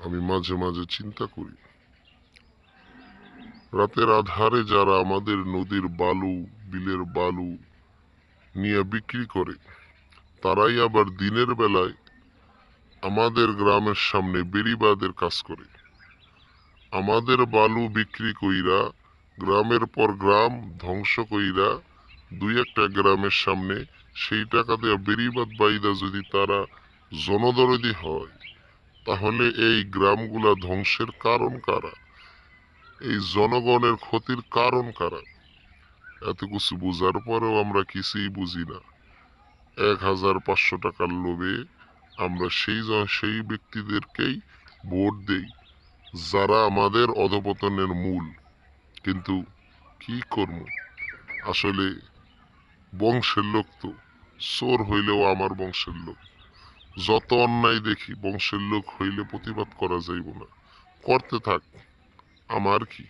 আমি মাঝে মাঝে চিন্তা করি, রাতের আধারে যারা আমাদের নদীর বালু, বিলের বালু নিয়ে বিক্রি করে, তারাই আবার দিনের বেলায় আমাদের গ্রামের সামনে বেড়িবাঁধের কাজ করে। আমাদের বালু বিক্রি কইরা গ্রামের পর গ্রাম ধ্বংস কইরা দুই একটা গ্রামের সামনে সেই টাকা দেওয়া বেড়িবাঁধ বাইদা যদি তারা জনদরদি হয়, তাহলে এই গ্রামগুলা ধ্বংসের কারণ কারা? এই জনগণের ক্ষতির কারণ কারা? এত কিছু বোঝার পরেও আমরা কিছুই বুঝি না। 1,500 টাকার লোভে আমরা সেই ব্যক্তিদেরকেই ভোট দেই যারা আমাদের অধপতনের মূল। কিন্তু কি করব, আসলে বংশের লোক তো, চোর হইলেও আমার বংশের লোক। যত অন্যায় দেখি বংশের লোক হইলে প্রতিবাদ করা যাইব না, করতে থাক, আমার কি।